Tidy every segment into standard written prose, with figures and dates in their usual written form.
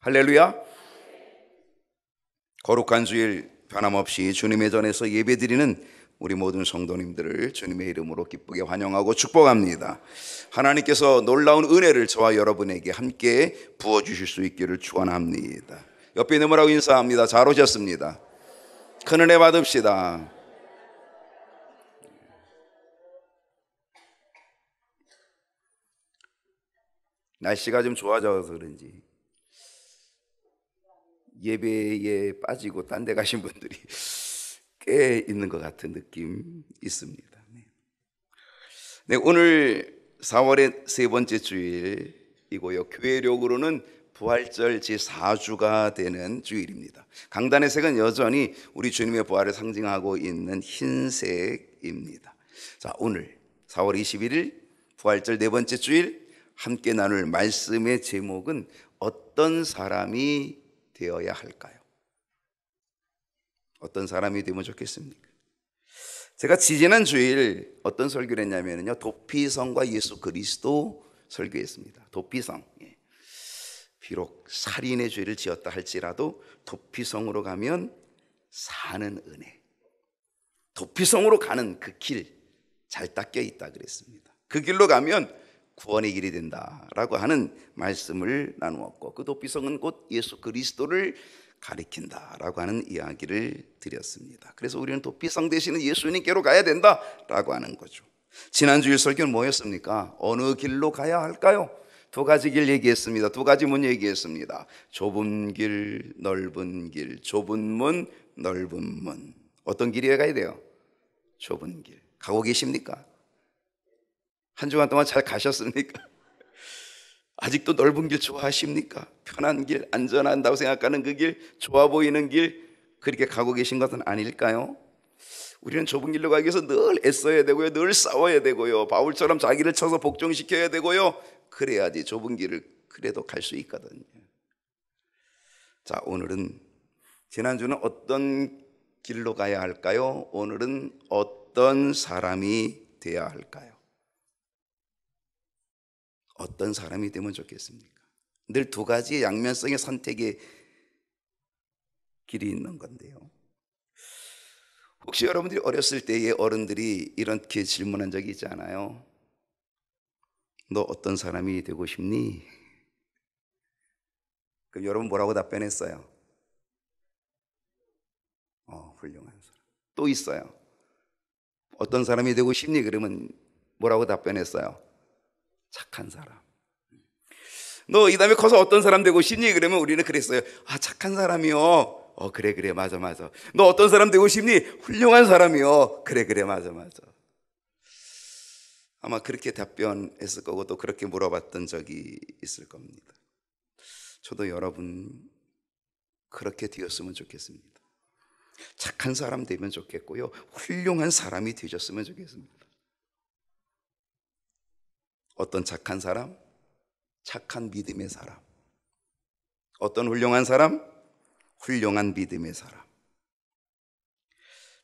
할렐루야. 거룩한 주일 변함없이 주님의 전에서 예배드리는 우리 모든 성도님들을 주님의 이름으로 기쁘게 환영하고 축복합니다. 하나님께서 놀라운 은혜를 저와 여러분에게 함께 부어주실 수 있기를 축원합니다. 옆에 있는 분하고 인사합니다. 잘 오셨습니다. 큰 은혜 받읍시다. 날씨가 좀 좋아져서 그런지 예배에 빠지고 딴 데 가신 분들이 꽤 있는 것 같은 느낌 있습니다. 네, 오늘 4월의 세 번째 주일이고요. 교회력으로는 부활절 제4주가 되는 주일입니다. 강단의 색은 여전히 우리 주님의 부활을 상징하고 있는 흰색입니다. 자, 오늘 4월 21일 부활절 네 번째 주일 함께 나눌 말씀의 제목은 어떤 사람이 되어야 할까요? 어떤 사람이 되면 좋겠습니까? 제가 지지난 주일 어떤 설교를 했냐면요, 도피성과 예수 그리스도 설교했습니다. 도피성, 비록 살인의 죄를 지었다 할지라도 도피성으로 가면 사는 은혜, 도피성으로 가는 그 길 잘 닦여 있다 그랬습니다. 그 길로 가면 구원의 길이 된다라고 하는 말씀을 나누었고, 그 도피성은 곧 예수 그리스도를 가리킨다라고 하는 이야기를 드렸습니다. 그래서 우리는 도피성 대신에 예수님께로 가야 된다라고 하는 거죠. 지난주일 설교는 뭐였습니까? 어느 길로 가야 할까요? 두 가지 길 얘기했습니다. 두 가지 문 얘기했습니다. 좁은 길, 넓은 길, 좁은 문, 넓은 문. 어떤 길에 가야 돼요? 좁은 길. 가고 계십니까? 한 주간 동안 잘 가셨습니까? 아직도 넓은 길 좋아하십니까? 편한 길, 안전한다고 생각하는 그 길, 좋아 보이는 길, 그렇게 가고 계신 것은 아닐까요? 우리는 좁은 길로 가기 위해서 늘 애써야 되고요, 늘 싸워야 되고요, 바울처럼 자기를 쳐서 복종시켜야 되고요, 그래야지 좁은 길을 그래도 갈 수 있거든요. 자, 오늘은, 지난주는 어떤 길로 가야 할까요? 오늘은 어떤 사람이 되어야 할까요? 어떤 사람이 되면 좋겠습니까? 늘 두 가지의 양면성의 선택의 길이 있는 건데요, 혹시 여러분들이 어렸을 때의 어른들이 이렇게 질문한 적이 있지 않아요? 너 어떤 사람이 되고 싶니? 그럼 여러분 뭐라고 답변했어요? 훌륭한 사람. 또 있어요. 어떤 사람이 되고 싶니? 그러면 뭐라고 답변했어요? 착한 사람. 너 이 다음에 커서 어떤 사람 되고 싶니? 그러면 우리는 그랬어요. 착한 사람이요. 그래 맞아. 너 어떤 사람 되고 싶니? 훌륭한 사람이요. 그래 맞아. 아마 그렇게 답변했을 거고 또 그렇게 물어봤던 적이 있을 겁니다. 저도 여러분 그렇게 되었으면 좋겠습니다. 착한 사람 되면 좋겠고요, 훌륭한 사람이 되셨으면 좋겠습니다. 어떤 착한 사람? 착한 믿음의 사람. 어떤 훌륭한 사람? 훌륭한 믿음의 사람.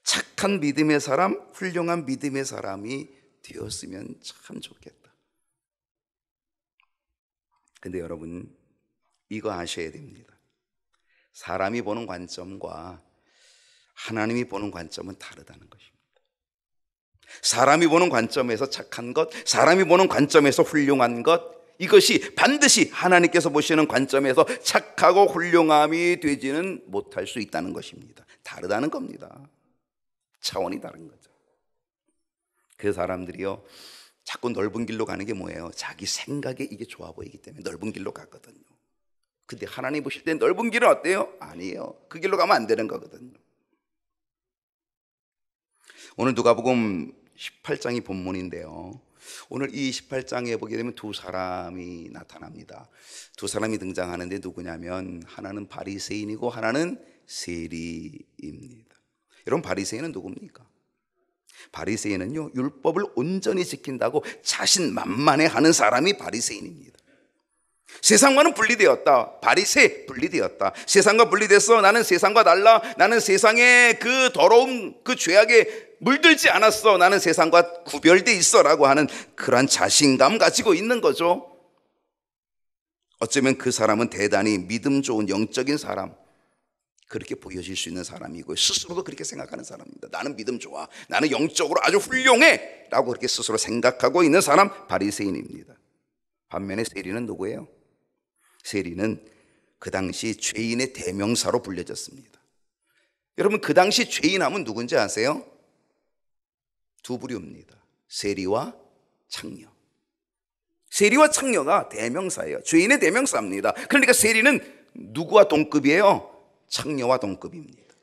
착한 믿음의 사람, 훌륭한 믿음의 사람이 되었으면 참 좋겠다. 근데 여러분, 이거 아셔야 됩니다. 사람이 보는 관점과 하나님이 보는 관점은 다르다는 것입니다. 사람이 보는 관점에서 착한 것, 사람이 보는 관점에서 훌륭한 것, 이것이 반드시 하나님께서 보시는 관점에서 착하고 훌륭함이 되지는 못할 수 있다는 것입니다. 다르다는 겁니다. 차원이 다른 거죠. 그 사람들이요, 자꾸 넓은 길로 가는 게 뭐예요? 자기 생각에 이게 좋아 보이기 때문에 넓은 길로 갔거든요. 근데 하나님 보실 때 넓은 길은 어때요? 아니에요. 그 길로 가면 안 되는 거거든요. 오늘 누가복음 18장이 본문인데요, 오늘 이 18장에 보게 되면 두 사람이 나타납니다. 두 사람이 등장하는데 누구냐면 하나는 바리새인이고 하나는 세리입니다. 여러분, 바리새인은 누굽니까? 바리새인은요, 율법을 온전히 지킨다고 자신만만해하는 사람이 바리새인입니다. 세상과는 분리되었다. 바리새 분리되었다. 세상과 분리돼서 나는 세상과 달라. 나는 세상의 그 더러움, 그 죄악에 물들지 않았어. 나는 세상과 구별돼 있어 라고 하는 그러한 자신감 가지고 있는 거죠. 어쩌면 그 사람은 대단히 믿음 좋은 영적인 사람, 그렇게 보여질 수 있는 사람이고 스스로도 그렇게 생각하는 사람입니다. 나는 믿음 좋아, 나는 영적으로 아주 훌륭해 라고 그렇게 스스로 생각하고 있는 사람, 바리새인입니다. 반면에 세리는 누구예요? 세리는 그 당시 죄인의 대명사로 불려졌습니다. 여러분, 그 당시 죄인하면 누군지 아세요? 두 부류입니다. 세리와 창녀. 세리와 창녀가 대명사예요. 죄인의 대명사입니다. 그러니까 세리는 누구와 동급이에요? 창녀와 동급입니다.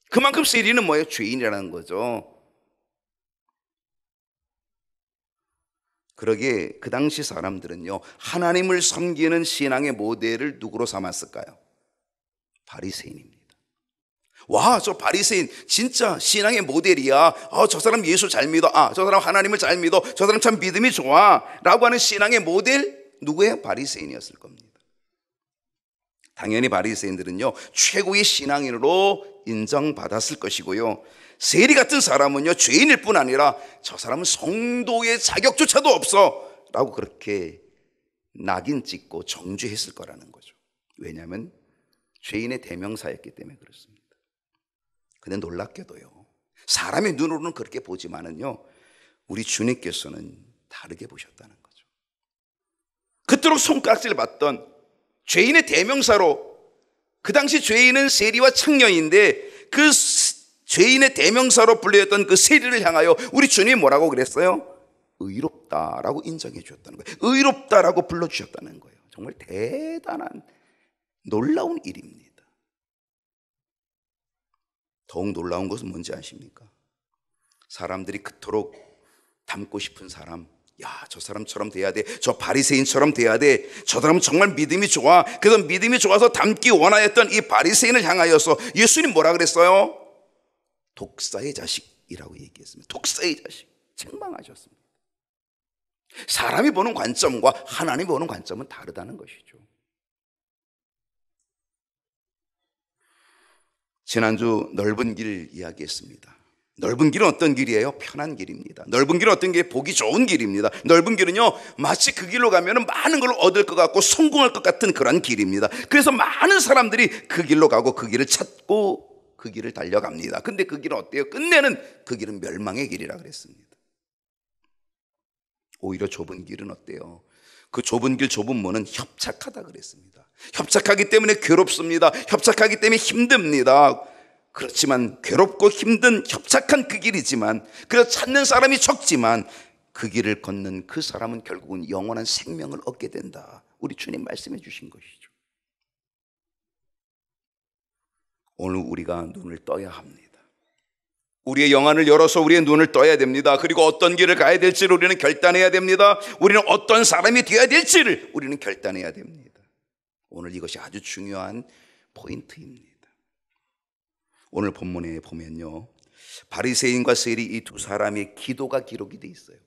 그만큼 세리는 뭐예요? 죄인이라는 거죠. 그러기에 그 당시 사람들은요, 하나님을 섬기는 신앙의 모델을 누구로 삼았을까요? 바리새인입니다. 와, 저 바리새인 진짜 신앙의 모델이야. 저 사람 예수 잘 믿어. 저 사람 하나님을 잘 믿어. 저 사람 참 믿음이 좋아 라고 하는 신앙의 모델, 누구예요? 바리새인이었을 겁니다. 당연히 바리새인들은요, 최고의 신앙인으로 인정받았을 것이고요, 세리 같은 사람은요, 죄인일 뿐 아니라 저 사람은 성도의 자격조차도 없어 라고 그렇게 낙인 찍고 정죄했을 거라는 거죠. 왜냐하면 죄인의 대명사였기 때문에 그렇습니다. 근데 놀랍게도요, 사람의 눈으로는 그렇게 보지만은요, 우리 주님께서는 다르게 보셨다는 거죠. 그토록 손가락질 받던 죄인의 대명사로, 그 당시 죄인은 세리와 창녀인데 그 죄인의 대명사로 불렸던 그 세리를 향하여 우리 주님이 뭐라고 그랬어요? 의롭다라고 인정해 주셨다는 거예요. 의롭다라고 불러주셨다는 거예요. 정말 대단한 놀라운 일입니다. 더욱 놀라운 것은 뭔지 아십니까? 사람들이 그토록 닮고 싶은 사람, 야, 저 사람처럼 돼야 돼, 저 바리새인처럼 돼야 돼, 저 사람은 정말 믿음이 좋아, 그래서 믿음이 좋아서 닮기 원하였던 이 바리새인을 향하여서 예수님 뭐라 그랬어요? 독사의 자식이라고 얘기했습니다. 독사의 자식, 책망하셨습니다. 사람이 보는 관점과 하나님이 보는 관점은 다르다는 것이죠. 지난주 넓은 길 이야기했습니다. 넓은 길은 어떤 길이에요? 편한 길입니다. 넓은 길은 어떤 게 보기 좋은 길입니다. 넓은 길은요, 마치 그 길로 가면 많은 걸 얻을 것 같고 성공할 것 같은 그런 길입니다. 그래서 많은 사람들이 그 길로 가고 그 길을 찾고 그 길을 달려갑니다. 근데 그 길은 어때요? 끝내는 그 길은 멸망의 길이라 그랬습니다. 오히려 좁은 길은 어때요? 그 좁은 길, 좁은 문은 협착하다 그랬습니다. 협착하기 때문에 괴롭습니다. 협착하기 때문에 힘듭니다. 그렇지만 괴롭고 힘든 협착한 그 길이지만, 그래서 찾는 사람이 적지만 그 길을 걷는 그 사람은 결국은 영원한 생명을 얻게 된다. 우리 주님 말씀해 주신 것이죠. 오늘 우리가 눈을 떠야 합니다. 우리의 영안을 열어서 우리의 눈을 떠야 됩니다. 그리고 어떤 길을 가야 될지를 우리는 결단해야 됩니다. 우리는 어떤 사람이 되어야 될지를 우리는 결단해야 됩니다. 오늘 이것이 아주 중요한 포인트입니다. 오늘 본문에 보면요, 바리새인과 세리 이 두 사람의 기도가 기록이 되어 있어요.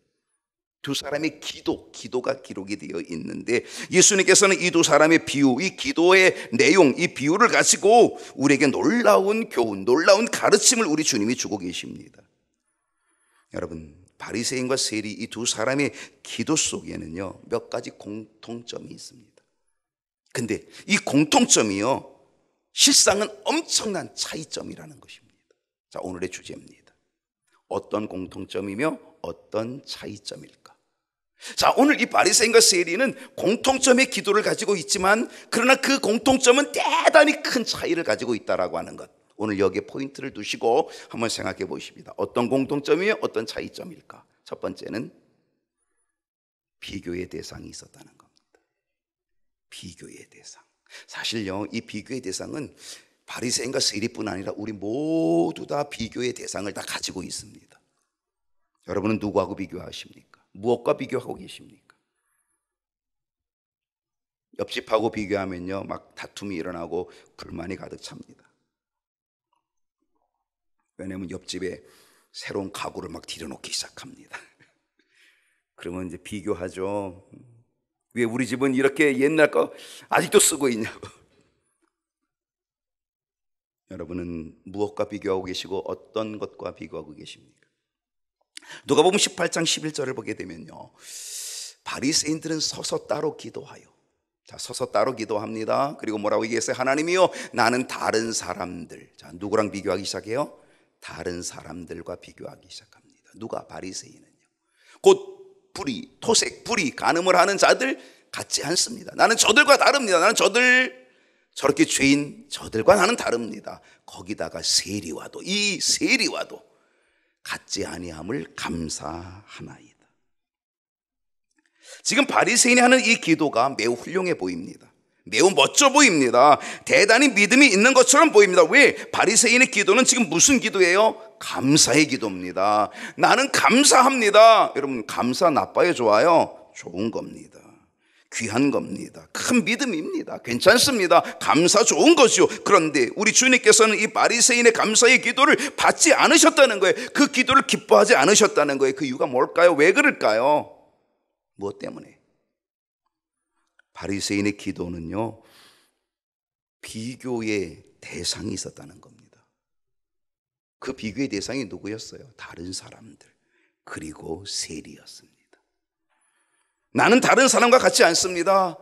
두 사람의 기도가 기록이 되어 있는데, 예수님께서는 이 두 사람의 비유, 이 기도의 내용, 이 비유를 가지고 우리에게 놀라운 교훈, 놀라운 가르침을 우리 주님이 주고 계십니다. 여러분, 바리새인과 세리 이 두 사람의 기도 속에는요, 몇 가지 공통점이 있습니다. 근데 이 공통점이요, 실상은 엄청난 차이점이라는 것입니다. 자, 오늘의 주제입니다. 어떤 공통점이며 어떤 차이점일까? 자, 오늘 이 바리새인과 세리는 공통점의 기도를 가지고 있지만, 그러나 그 공통점은 대단히 큰 차이를 가지고 있다라고 하는 것, 오늘 여기에 포인트를 두시고 한번 생각해 보십니다. 어떤 공통점이며 어떤 차이점일까? 첫 번째는 비교의 대상이 있었다는 겁니다. 비교의 대상. 사실요, 이 비교의 대상은 바리새인과 세리뿐 아니라 우리 모두 다 비교의 대상을 다 가지고 있습니다. 여러분은 누구하고 비교하십니까? 무엇과 비교하고 계십니까? 옆집하고 비교하면요, 막 다툼이 일어나고 불만이 가득 찹니다. 왜냐하면 옆집에 새로운 가구를 막 들여놓기 시작합니다. 그러면 이제 비교하죠. 왜 우리 집은 이렇게 옛날 거 아직도 쓰고 있냐고. 여러분은 무엇과 비교하고 계시고 어떤 것과 비교하고 계십니까? 누가복음 18장 11절을 보게 되면요, 바리새인들은 서서 따로 기도하여 자, 서서 따로 기도합니다. 그리고 뭐라고 얘기했어요? 하나님이요, 나는 다른 사람들. 자, 누구랑 비교하기 시작해요? 다른 사람들과 비교하기 시작합니다. 누가? 바리새인은요. 곧 불의, 토색, 불의, 간음을 하는 자들 같지 않습니다. 나는 저들과 다릅니다. 나는 저렇게 죄인 저들과 나는 다릅니다. 거기다가 세리와도, 이 세리와도 같지 아니함을 감사하나이다. 지금 바리새인이 하는 이 기도가 매우 훌륭해 보입니다. 매우 멋져 보입니다. 대단히 믿음이 있는 것처럼 보입니다. 왜? 바리새인의 기도는 지금 무슨 기도예요? 감사의 기도입니다. 나는 감사합니다. 여러분, 감사 나빠요, 좋아요? 좋은 겁니다. 귀한 겁니다. 큰 믿음입니다. 괜찮습니다. 감사 좋은 것이요. 그런데 우리 주님께서는 이 바리새인의 감사의 기도를 받지 않으셨다는 거예요. 그 기도를 기뻐하지 않으셨다는 거예요. 그 이유가 뭘까요? 왜 그럴까요? 무엇 때문에? 바리새인의 기도는요, 비교의 대상이 있었다는 겁니다. 그 비교의 대상이 누구였어요? 다른 사람들, 그리고 세리였습니다. 나는 다른 사람과 같지 않습니다.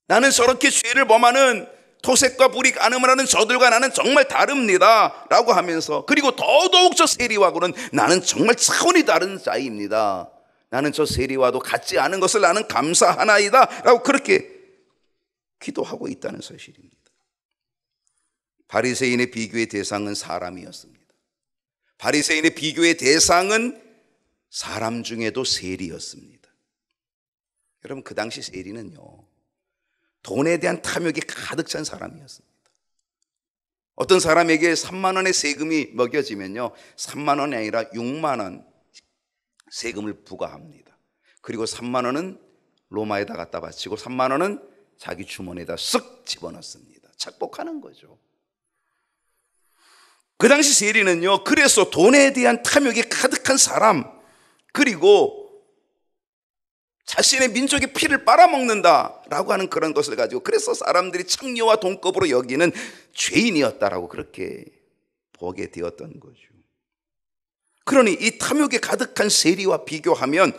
나는 저렇게 죄를 범하는 토색과 불의, 간음을 하는 저들과 나는 정말 다릅니다 라고 하면서, 그리고 더더욱 저 세리와고는 나는 정말 차원이 다른 자입니다. 나는 저 세리와도 같지 않은 것을 나는 감사하나이다 라고 그렇게 기도하고 있다는 사실입니다. 바리새인의 비교의 대상은 사람이었습니다. 바리새인의 비교의 대상은 사람 중에도 세리였습니다. 여러분, 그 당시 세리는요, 돈에 대한 탐욕이 가득 찬 사람이었습니다. 어떤 사람에게 3만 원의 세금이 먹여지면요, 3만 원이 아니라 6만 원 세금을 부과합니다. 그리고 3만 원은 로마에다 갖다 바치고 3만 원은 자기 주머니에다 쓱 집어넣습니다. 착복하는 거죠. 그 당시 세리는요, 그래서 돈에 대한 탐욕이 가득한 사람, 그리고 자신의 민족의 피를 빨아먹는다라고 하는 그런 것을 가지고, 그래서 사람들이 창녀와 동급으로 여기는 죄인이었다라고 그렇게 보게 되었던 거죠. 그러니 이 탐욕에 가득한 세리와 비교하면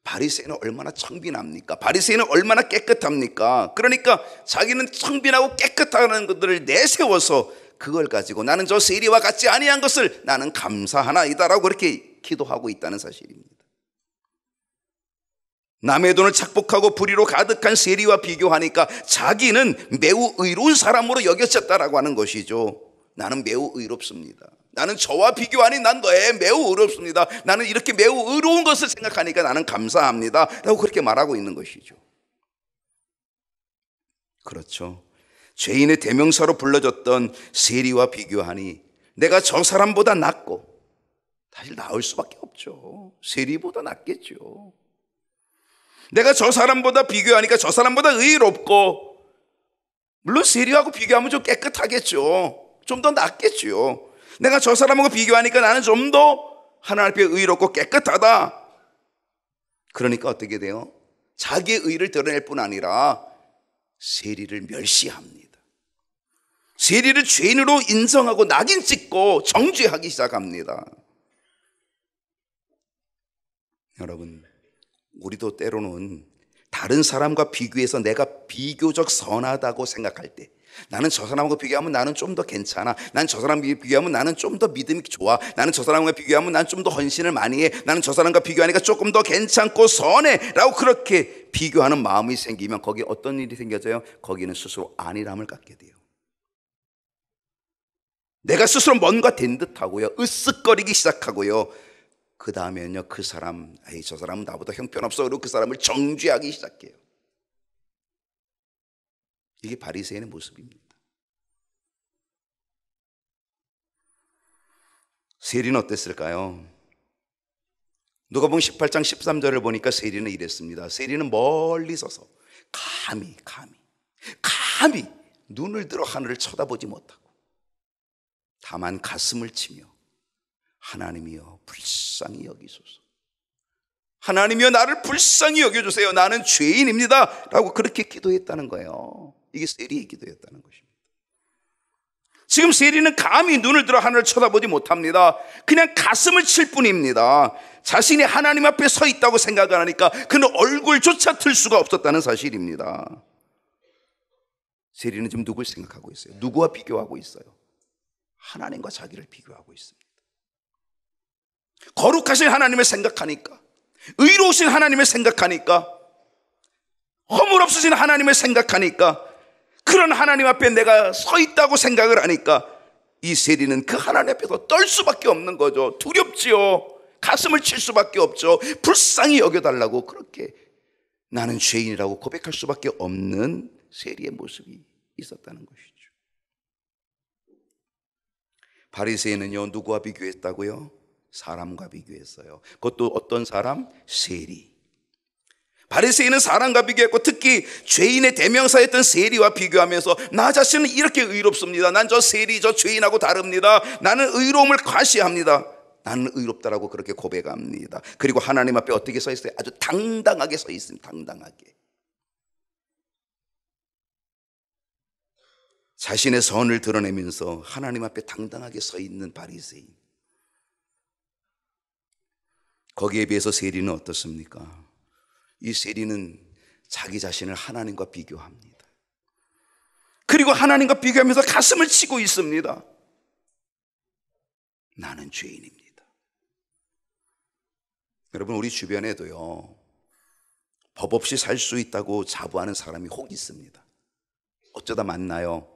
바리새인은 얼마나 청빈합니까? 바리새인은 얼마나 깨끗합니까? 그러니까 자기는 청빈하고 깨끗하다는 것들을 내세워서 그걸 가지고 나는 저 세리와 같지 아니한 것을 나는 감사하나이다라고 그렇게 기도하고 있다는 사실입니다. 남의 돈을 착복하고 불의로 가득한 세리와 비교하니까 자기는 매우 의로운 사람으로 여겨졌다라고 하는 것이죠. 나는 매우 의롭습니다. 나는 저와 비교하니 난 너에 매우 의롭습니다. 나는 이렇게 매우 의로운 것을 생각하니까 나는 감사합니다 라고 그렇게 말하고 있는 것이죠. 그렇죠. 죄인의 대명사로 불러졌던 세리와 비교하니 내가 저 사람보다 낫고, 사실 나을 수밖에 없죠. 세리보다 낫겠죠. 내가 저 사람보다 비교하니까 저 사람보다 의롭고, 물론 세리하고 비교하면 좀 깨끗하겠죠. 좀 더 낫겠죠. 내가 저 사람하고 비교하니까 나는 좀 더 하나님 앞에 의롭고 깨끗하다. 그러니까 어떻게 돼요? 자기의 의를 드러낼 뿐 아니라 세리를 멸시합니다. 세리를 죄인으로 인정하고 낙인 찍고 정죄하기 시작합니다. 여러분, 우리도 때로는 다른 사람과 비교해서 내가 비교적 선하다고 생각할 때, 나는 저 사람하고 비교하면 나는 좀 더 괜찮아, 나는 저 사람과 비교하면 나는 좀 더 믿음이 좋아, 나는 저 사람과 비교하면 나는 좀 더 헌신을 많이 해, 나는 저 사람과 비교하니까 조금 더 괜찮고 선해 라고 그렇게 비교하는 마음이 생기면 거기에 어떤 일이 생겨져요? 거기는 스스로 안일함을 갖게 돼요. 내가 스스로 뭔가 된 듯하고요, 으쓱거리기 시작하고요, 그 다음에는요, 그 사람, 저 사람은 나보다 형편없어, 그리고 그 사람을 정죄하기 시작해요. 이게 바리새인의 모습입니다. 세리는 어땠을까요? 누가복음 18장 13절을 보니까 세리는 이랬습니다. 세리는 멀리 서서 감히 눈을 들어 하늘을 쳐다보지 못하고 다만 가슴을 치며 하나님이여 불쌍히 여기소서, 하나님이여 나를 불쌍히 여겨주세요, 나는 죄인입니다 라고 그렇게 기도했다는 거예요. 이게 세리의 기도였다는 것입니다. 지금 세리는 감히 눈을 들어 하늘을 쳐다보지 못합니다. 그냥 가슴을 칠 뿐입니다. 자신이 하나님 앞에 서 있다고 생각을 하니까 그는 얼굴조차 틀 수가 없었다는 사실입니다. 세리는 지금 누굴 생각하고 있어요? 누구와 비교하고 있어요? 하나님과 자기를 비교하고 있습니다. 거룩하신 하나님을 생각하니까, 의로우신 하나님을 생각하니까, 허물 없으신 하나님을 생각하니까, 그런 하나님 앞에 내가 서 있다고 생각을 하니까 이 세리는 그 하나님 앞에서 떨 수밖에 없는 거죠. 두렵지요. 가슴을 칠 수밖에 없죠. 불쌍히 여겨달라고 그렇게 나는 죄인이라고 고백할 수밖에 없는 세리의 모습이 있었다는 것이죠. 바리새인은요, 누구와 비교했다고요? 사람과 비교했어요. 그것도 어떤 사람? 세리. 바리새인은 사람과 비교했고, 특히 죄인의 대명사였던 세리와 비교하면서 나 자신은 이렇게 의롭습니다. 난 저 세리, 저 죄인하고 다릅니다. 나는 의로움을 과시합니다. 나는 의롭다라고 그렇게 고백합니다. 그리고 하나님 앞에 어떻게 서 있어요? 아주 당당하게 서 있습니다. 당당하게. 자신의 선을 드러내면서 하나님 앞에 당당하게 서 있는 바리새인. 거기에 비해서 세리는 어떻습니까? 이 세리는 자기 자신을 하나님과 비교합니다. 그리고 하나님과 비교하면서 가슴을 치고 있습니다. 나는 죄인입니다. 여러분, 우리 주변에도요, 법 없이 살 수 있다고 자부하는 사람이 혹 있습니다. 어쩌다 만나요.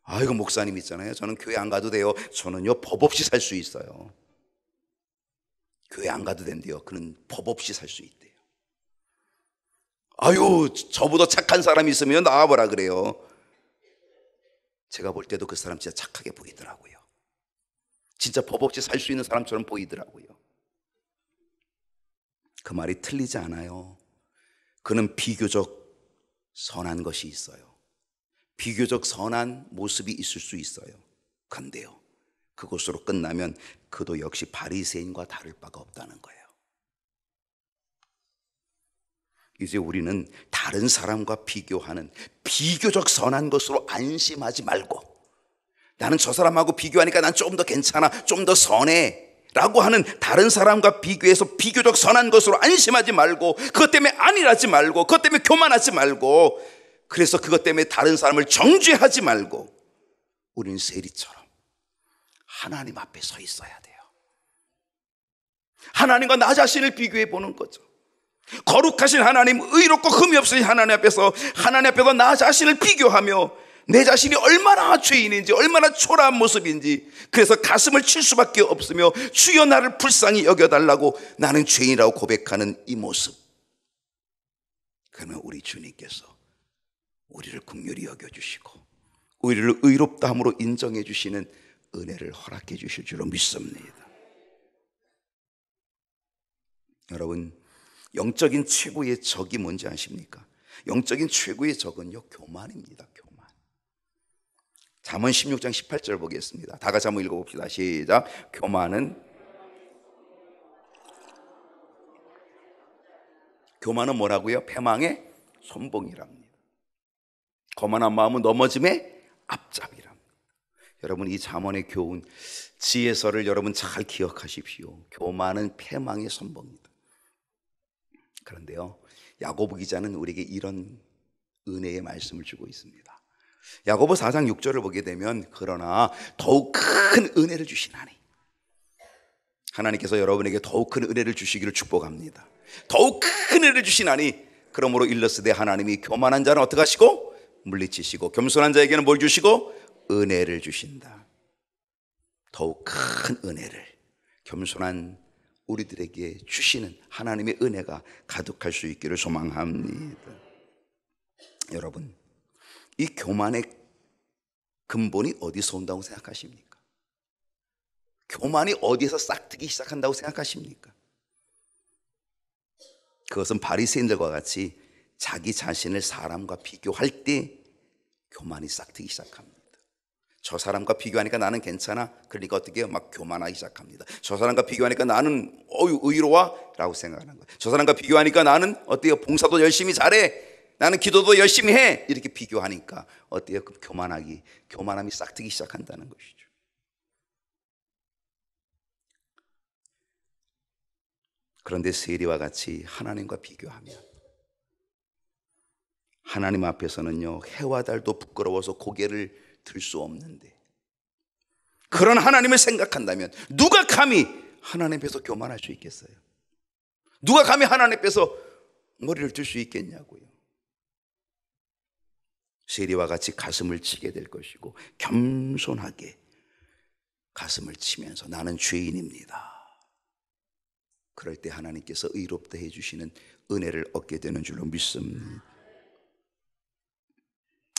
아이고, 목사님 있잖아요. 저는 교회 안 가도 돼요. 저는요, 법 없이 살 수 있어요. 교회 안 가도 된대요. 그는 법 없이 살 수 있대요. 아유, 저보다 착한 사람이 있으면 나와보라 그래요. 제가 볼 때도 그 사람 진짜 착하게 보이더라고요. 진짜 법 없이 살 수 있는 사람처럼 보이더라고요. 그 말이 틀리지 않아요. 그는 비교적 선한 것이 있어요. 비교적 선한 모습이 있을 수 있어요. 그런데요, 그것으로 끝나면 그도 역시 바리새인과 다를 바가 없다는 거예요. 이제 우리는 다른 사람과 비교하는 비교적 선한 것으로 안심하지 말고, 나는 저 사람하고 비교하니까 난 좀 더 괜찮아, 좀 더 선해 라고 하는 다른 사람과 비교해서 비교적 선한 것으로 안심하지 말고, 그것 때문에 안일하지 말고, 그것 때문에 교만하지 말고, 그래서 그것 때문에 다른 사람을 정죄하지 말고, 우리는 세리처럼 하나님 앞에 서 있어야 돼요. 하나님과 나 자신을 비교해 보는 거죠. 거룩하신 하나님, 의롭고 흠이 없으신 하나님 앞에서 나 자신을 비교하며 내 자신이 얼마나 죄인인지, 얼마나 초라한 모습인지, 그래서 가슴을 칠 수밖에 없으며 주여 나를 불쌍히 여겨달라고 나는 죄인이라고 고백하는 이 모습. 그러면 우리 주님께서 우리를 긍휼히 여겨주시고 우리를 의롭다함으로 인정해 주시는 은혜를 허락해 주실 줄로 믿습니다. 여러분, 영적인 최고의 적이 뭔지 아십니까? 영적인 최고의 적은요, 교만입니다. 교만. 잠언 16장 18절 보겠습니다. 다 같이 한번 읽어봅시다. 시작. 교만은 뭐라고요? 패망의 손봉이랍니다. 거만한 마음은 넘어짐의 앞잡이랍니다. 여러분, 이 잠언의 교훈, 지혜서를 여러분 잘 기억하십시오. 교만은 패망의 손봉이다. 그런데요, 야고보 기자는 우리에게 이런 은혜의 말씀을 주고 있습니다. 야고보 4장 6절을 보게 되면, 그러나 더욱 큰 은혜를 주시나니, 하나님께서 여러분에게 더욱 큰 은혜를 주시기를 축복합니다. 더욱 큰 은혜를 주시나니, 그러므로 일러스되 하나님이 교만한 자는 어떻게 하시고 물리치시고 겸손한 자에게는 뭘 주시고 은혜를 주신다. 더욱 큰 은혜를 겸손한 우리들에게 주시는 하나님의 은혜가 가득할 수 있기를 소망합니다. 여러분, 이 교만의 근본이 어디서 온다고 생각하십니까? 교만이 어디에서 싹트기 시작한다고 생각하십니까? 그것은 바리새인들과 같이 자기 자신을 사람과 비교할 때 교만이 싹트기 시작합니다. 저 사람과 비교하니까 나는 괜찮아, 그러니까 어떻게 해요? 막 교만하기 시작합니다. 저 사람과 비교하니까 나는 의로워 라고 생각하는 거예요. 저 사람과 비교하니까 나는 어때요? 봉사도 열심히 잘해, 나는 기도도 열심히 해. 이렇게 비교하니까 어때요? 그 교만함이 싹트기 시작한다는 것이죠. 그런데 세리와 같이 하나님과 비교하면 하나님 앞에서는요, 해와 달도 부끄러워서 고개를 들 수 없는데, 그런 하나님을 생각한다면 누가 감히 하나님 앞에서 교만할 수 있겠어요? 누가 감히 하나님 앞에서 머리를 들 수 있겠냐고요. 세리와 같이 가슴을 치게 될 것이고, 겸손하게 가슴을 치면서 나는 죄인입니다. 그럴 때 하나님께서 의롭다 해주시는 은혜를 얻게 되는 줄로 믿습니다.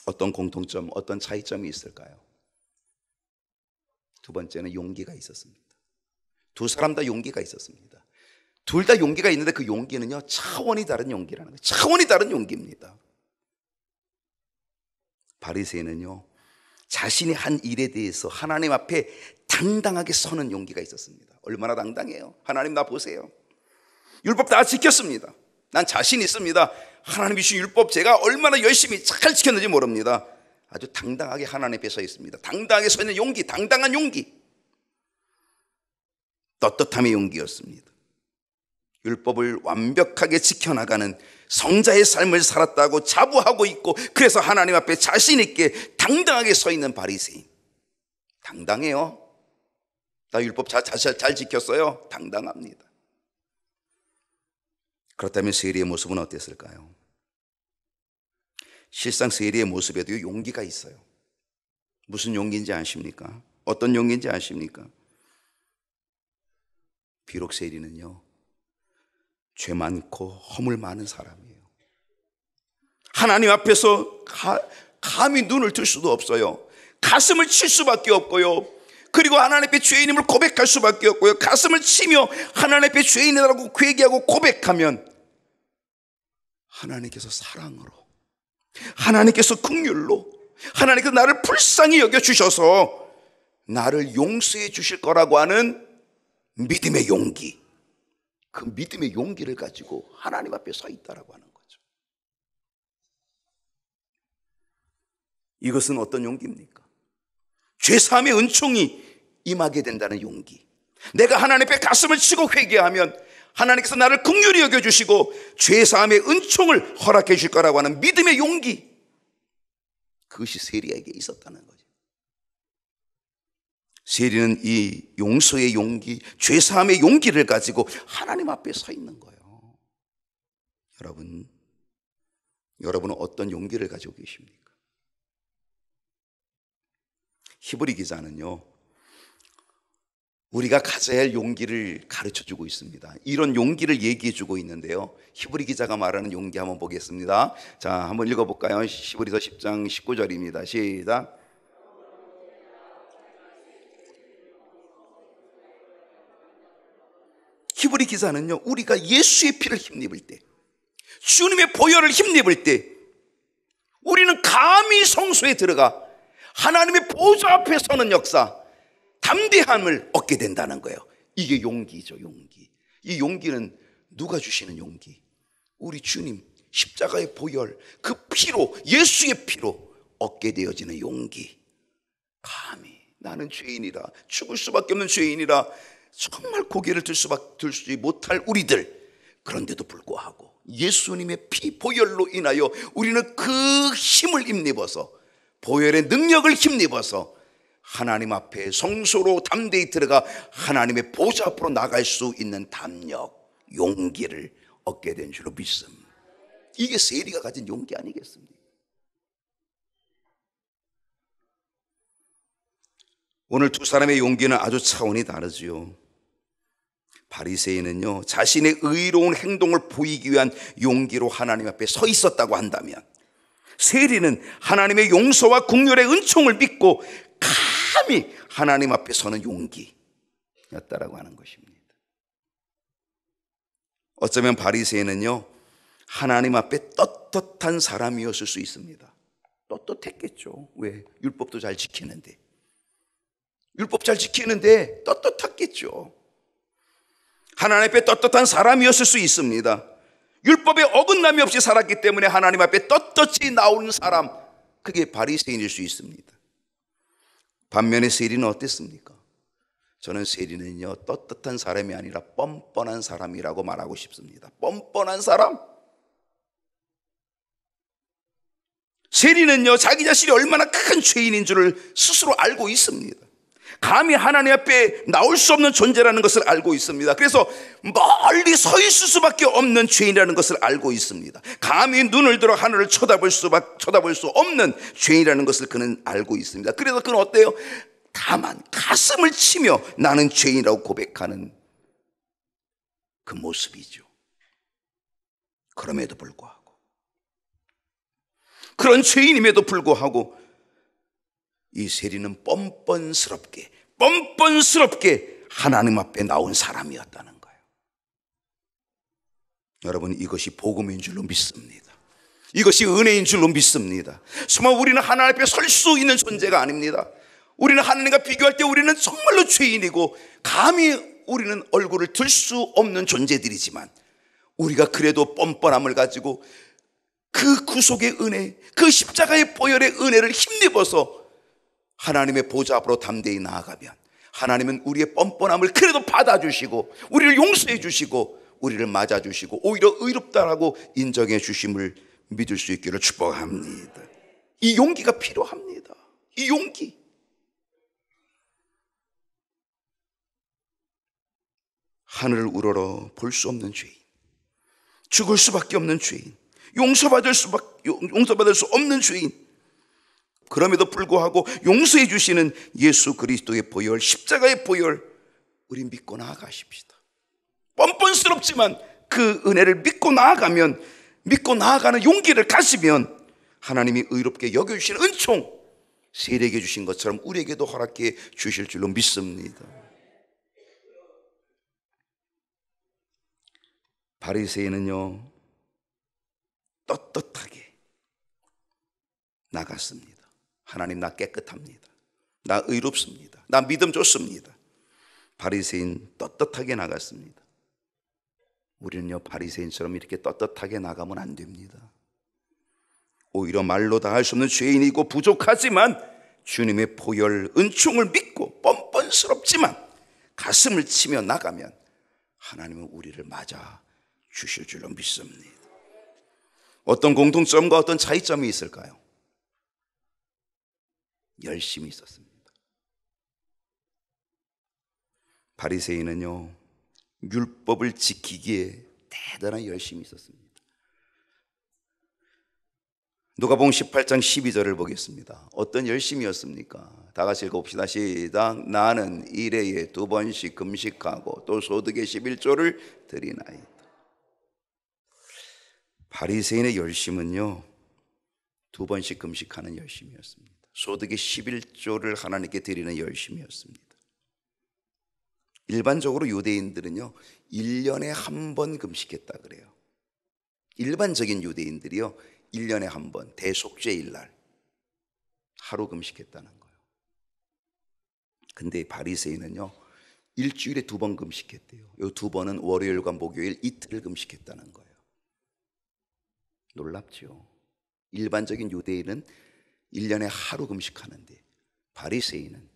어떤 공통점, 어떤 차이점이 있을까요? 두 번째는 용기가 있었습니다. 두 사람 다 용기가 있었습니다. 둘 다 용기가 있는데 그 용기는요, 차원이 다른 용기라는 거예요. 차원이 다른 용기입니다. 바리새인은요, 자신이 한 일에 대해서 하나님 앞에 당당하게 서는 용기가 있었습니다. 얼마나 당당해요. 하나님 나 보세요. 율법 다 지켰습니다. 난 자신 있습니다. 하나님이 주신 율법 제가 얼마나 열심히 잘 지켰는지 모릅니다. 아주 당당하게 하나님 앞에 서 있습니다. 당당하게 서 있는 용기, 당당한 용기, 떳떳함의 용기였습니다. 율법을 완벽하게 지켜나가는 성자의 삶을 살았다고 자부하고 있고, 그래서 하나님 앞에 자신 있게 당당하게 서 있는 바리새인. 당당해요. 나 율법 잘 지켰어요. 당당합니다. 그렇다면 세리의 모습은 어땠을까요? 실상 세리의 모습에도 용기가 있어요. 무슨 용기인지 아십니까? 어떤 용기인지 아십니까? 비록 세리는요, 죄 많고 허물 많은 사람이에요. 하나님 앞에서 감히 눈을 들 수도 없어요. 가슴을 칠 수밖에 없고요. 그리고 하나님 앞에 죄인임을 고백할 수밖에 없고요. 가슴을 치며 하나님 앞에 죄인이라고 회개하고 고백하면 하나님께서 사랑으로, 하나님께서 긍휼로, 하나님께서 나를 불쌍히 여겨주셔서 나를 용서해 주실 거라고 하는 믿음의 용기, 그 믿음의 용기를 가지고 하나님 앞에 서 있다라고 하는 거죠. 이것은 어떤 용기입니까? 죄사함의 은총이 임하게 된다는 용기. 내가 하나님 앞에 가슴을 치고 회개하면 하나님께서 나를 긍휼히 여겨주시고 죄사함의 은총을 허락해 주실 거라고 하는 믿음의 용기, 그것이 세리에게 있었다는 거죠. 세리는 이 용서의 용기, 죄사함의 용기를 가지고 하나님 앞에 서 있는 거예요. 여러분은 어떤 용기를 가지고 계십니까? 히브리 기자는요, 우리가 가져야 할 용기를 가르쳐주고 있습니다. 이런 용기를 얘기해주고 있는데요, 히브리 기자가 말하는 용기 한번 보겠습니다. 자, 한번 읽어볼까요? 히브리서 10장 19절입니다. 시작. 히브리 기자는요, 우리가 예수의 피를 힘입을 때, 주님의 보혈을 힘입을 때, 우리는 감히 성소에 들어가 하나님의 보좌 앞에 서는 역사, 담대함을 얻게 된다는 거예요. 이게 용기죠, 용기. 이 용기는 누가 주시는 용기? 우리 주님 십자가의 보혈, 그 피로, 예수의 피로 얻게 되어지는 용기. 감히 나는 죄인이라, 죽을 수밖에 없는 죄인이라, 정말 고개를 들지 못할 우리들, 그런데도 불구하고 예수님의 피, 보혈로 인하여 우리는 그 힘을 힘입어서, 보혈의 능력을 힘입어서 하나님 앞에 성소로 담대히 들어가 하나님의 보좌 앞으로 나갈 수 있는 담력, 용기를 얻게 된 줄로 믿습니다. 이게 세리가 가진 용기 아니겠습니까? 오늘 두 사람의 용기는 아주 차원이 다르지요. 바리새인은요, 자신의 의로운 행동을 보이기 위한 용기로 하나님 앞에 서 있었다고 한다면, 세리는 하나님의 용서와 긍휼의 은총을 믿고 감히 하나님 앞에 서는 용기였다라고 하는 것입니다. 어쩌면 바리새인은요, 하나님 앞에 떳떳한 사람이었을 수 있습니다. 떳떳했겠죠. 왜? 율법도 잘 지키는데, 율법 잘 지키는데 떳떳했겠죠. 하나님 앞에 떳떳한 사람이었을 수 있습니다. 율법에 어긋남이 없이 살았기 때문에 하나님 앞에 떳떳이 나오는 사람, 그게 바리새인일 수 있습니다. 반면에 세리는 어땠습니까? 저는 세리는요, 떳떳한 사람이 아니라 뻔뻔한 사람이라고 말하고 싶습니다. 뻔뻔한 사람. 세리는요, 자기 자신이 얼마나 큰 죄인인 줄을 스스로 알고 있습니다. 감히 하나님 앞에 나올 수 없는 존재라는 것을 알고 있습니다. 그래서 멀리 서 있을 수밖에 없는 죄인이라는 것을 알고 있습니다. 감히 눈을 들어 하늘을 쳐다볼 수 없는 죄인이라는 것을 그는 알고 있습니다. 그래서 그는 어때요? 다만 가슴을 치며 나는 죄인이라고 고백하는 그 모습이죠. 그럼에도 불구하고, 그런 죄인임에도 불구하고 이 세리는 뻔뻔스럽게 하나님 앞에 나온 사람이었다는 거예요. 여러분, 이것이 복음인 줄로 믿습니다. 이것이 은혜인 줄로 믿습니다. 정말 우리는 하나님 앞에 설 수 있는 존재가 아닙니다. 우리는 하나님과 비교할 때 우리는 정말로 죄인이고 감히 우리는 얼굴을 들 수 없는 존재들이지만, 우리가 그래도 뻔뻔함을 가지고 그 구속의 은혜, 그 십자가의 보혈의 은혜를 힘입어서 하나님의 보좌 앞으로 담대히 나아가면 하나님은 우리의 뻔뻔함을 그래도 받아주시고 우리를 용서해 주시고 우리를 맞아주시고 오히려 의롭다라고 인정해 주심을 믿을 수 있기를 축복합니다. 이 용기가 필요합니다. 이 용기. 하늘을 우러러 볼 수 없는 죄인, 죽을 수밖에 없는 죄인, 용서받을 수 없는 죄인, 그럼에도 불구하고 용서해 주시는 예수 그리스도의 보혈, 십자가의 보혈, 우리 믿고 나아가십시다. 뻔뻔스럽지만 그 은혜를 믿고 나아가면, 믿고 나아가는 용기를 가지면 하나님이 의롭게 여겨주시는 은총, 세리에게 주신 것처럼 우리에게도 허락해 주실 줄로 믿습니다. 바리새인은요, 떳떳하게 나갔습니다. 하나님, 나 깨끗합니다. 나 의롭습니다. 나 믿음 좋습니다. 바리새인 떳떳하게 나갔습니다. 우리는요, 바리새인처럼 이렇게 떳떳하게 나가면 안 됩니다. 오히려 말로 다 할 수 없는 죄인이고 부족하지만 주님의 보혈 은총을 믿고 뻔뻔스럽지만 가슴을 치며 나가면 하나님은 우리를 맞아 주실 줄로 믿습니다. 어떤 공통점과 어떤 차이점이 있을까요? 열심이 있었습니다. 바리새인은요, 율법을 지키기에 대단한 열심이 있었습니다. 누가복음 18장 12절을 보겠습니다. 어떤 열심이었습니까? 다 같이 읽어봅시다. 시작. 나는 일해에 2번씩 금식하고 또 소득의 11조를 드리나이다. 바리새인의 열심은요, 2번씩 금식하는 열심이었습니다. 소득의 11조를 하나님께 드리는 열심이었습니다. 일반적으로 유대인들은요, 1년에 한 번 금식했다 그래요. 일반적인 유대인들이요, 1년에 한 번, 대속죄일 날 하루 금식했다는 거예요. 근데 바리새인은요, 일주일에 2번 금식했대요. 이 2번은 월요일과 목요일 이틀을 금식했다는 거예요. 놀랍죠? 일반적인 유대인은 1년에 하루 금식하는데 바리새인은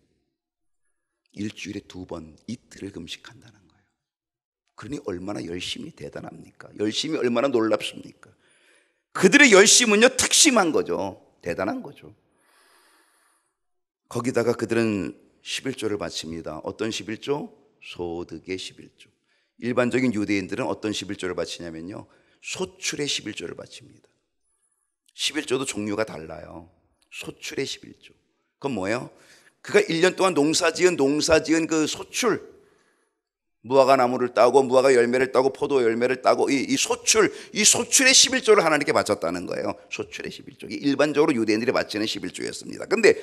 일주일에 2번 이틀을 금식한다는 거예요. 그러니 얼마나 열심히 대단합니까? 열심히 얼마나 놀랍습니까? 그들의 열심은요, 특심한 거죠. 대단한 거죠. 거기다가 그들은 11조를 바칩니다. 어떤 11조? 소득의 11조. 일반적인 유대인들은 어떤 11조를 바치냐면요, 소출의 11조를 바칩니다. 11조도 종류가 달라요. 소출의 11조. 그건 뭐예요? 그가 1년 동안 농사지은 그 소출, 무화과 나무를 따고 무화과 열매를 따고 포도 열매를 따고 이 소출의 11조를 하나님께 바쳤다는 거예요. 소출의 11조. 일반적으로 유대인들이 바치는 11조였습니다. 근데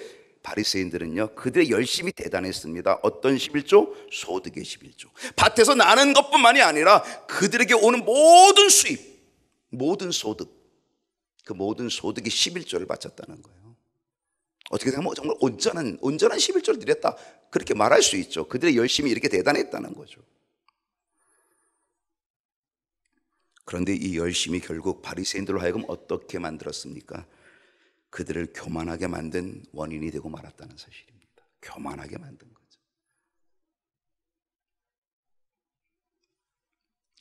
바리새인들은요, 그들의 열심이 대단했습니다. 어떤 11조? 소득의 11조. 밭에서 나는 것뿐만이 아니라 그들에게 오는 모든 수입, 모든 소득, 그 모든 소득의 11조를 바쳤다는 거예요. 어떻게 생각하면 정말 온전한 11조를 드렸다, 그렇게 말할 수 있죠. 그들의 열심이 이렇게 대단했다는 거죠. 그런데 이 열심이 결국 바리새인들로 하여금 어떻게 만들었습니까? 그들을 교만하게 만든 원인이 되고 말았다는 사실입니다. 교만하게 만든 거죠.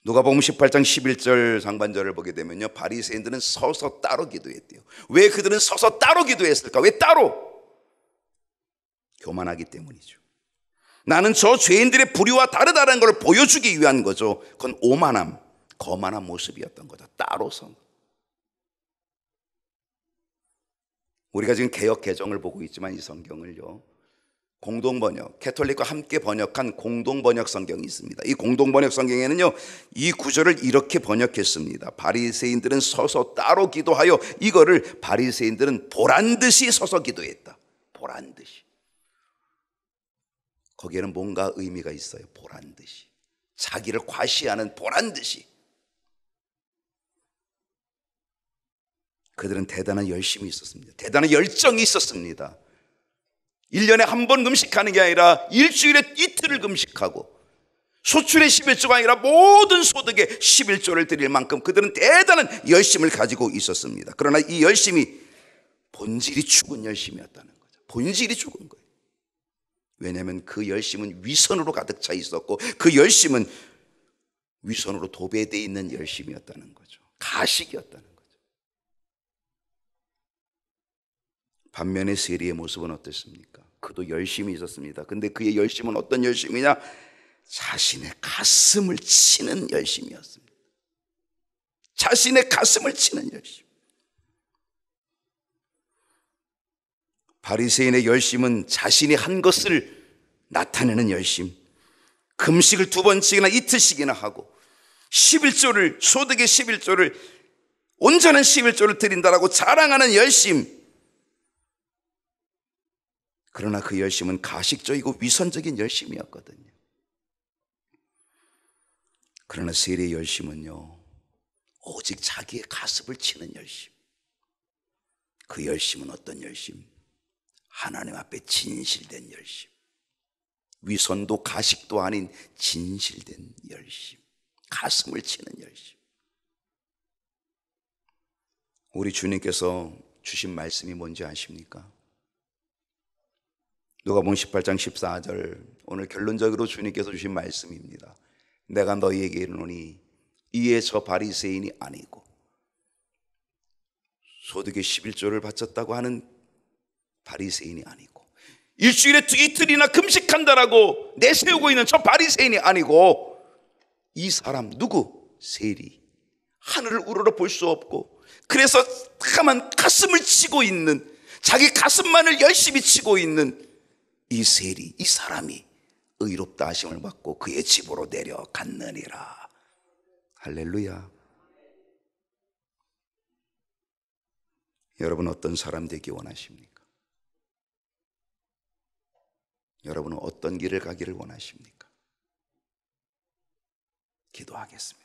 누가복음 18장 11절 상반절을 보게 되면요, 바리새인들은 서서 따로 기도했대요. 왜 그들은 서서 따로 기도했을까? 왜 따로? 교만하기 때문이죠. 나는 저 죄인들의 불의와 다르다는 걸 보여주기 위한 거죠. 그건 오만함, 거만한 모습이었던 거죠. 따로서. 우리가 지금 개역 개정을 보고 있지만 이 성경을요, 공동번역, 캐톨릭과 함께 번역한 공동번역 성경이 있습니다. 이 공동번역 성경에는요, 이 구절을 이렇게 번역했습니다. 바리새인들은 서서 따로 기도하여, 이거를 바리새인들은 보란듯이 서서 기도했다. 보란듯이. 거기에는 뭔가 의미가 있어요. 보란듯이. 자기를 과시하는 보란듯이. 그들은 대단한 열심이 있었습니다. 대단한 열정이 있었습니다. 1년에 한 번 금식하는 게 아니라 일주일에 이틀을 금식하고, 소출의 11조가 아니라 모든 소득의 11조를 드릴 만큼 그들은 대단한 열심을 가지고 있었습니다. 그러나 이 열심이 본질이 죽은 열심이었다는 거죠. 본질이 죽은 거예요. 왜냐하면 그 열심은 위선으로 가득 차 있었고, 그 열심은 위선으로 도배되어 있는 열심이었다는 거죠. 가식이었다는 거죠. 반면에 세리의 모습은 어땠습니까? 그도 열심이 있었습니다. 근데 그의 열심은 어떤 열심이냐? 자신의 가슴을 치는 열심이었습니다. 자신의 가슴을 치는 열심. 바리새인의 열심은 자신이 한 것을 나타내는 열심. 금식을 2번씩이나 이틀씩이나 하고 11조를, 소득의 11조를, 온전한 11조를 드린다라고 자랑하는 열심. 그러나 그 열심은 가식적이고 위선적인 열심이었거든요. 그러나 세리의 열심은요, 오직 자기의 가슴을 치는 열심. 그 열심은 어떤 열심? 하나님 앞에 진실된 열심. 위선도 가식도 아닌 진실된 열심. 가슴을 치는 열심. 우리 주님께서 주신 말씀이 뭔지 아십니까? 누가복음 18장 14절, 오늘 결론적으로 주님께서 주신 말씀입니다. 내가 너희에게 이르노니 이에 저 바리새인이 아니고, 소득의 11조를 바쳤다고 하는 바리새인이 아니고, 일주일에 이틀이나 금식한다라고 내세우고 있는 저 바리새인이 아니고, 이 사람 누구? 세리. 하늘을 우러러 볼 수 없고, 그래서 다만 가슴을 치고 있는, 자기 가슴만을 열심히 치고 있는 이 세리, 이 사람이 의롭다 하심을 받고 그의 집으로 내려갔느니라. 할렐루야. 여러분 어떤 사람 되기 원하십니까? 여러분은 어떤 길을 가기를 원하십니까? 기도하겠습니다.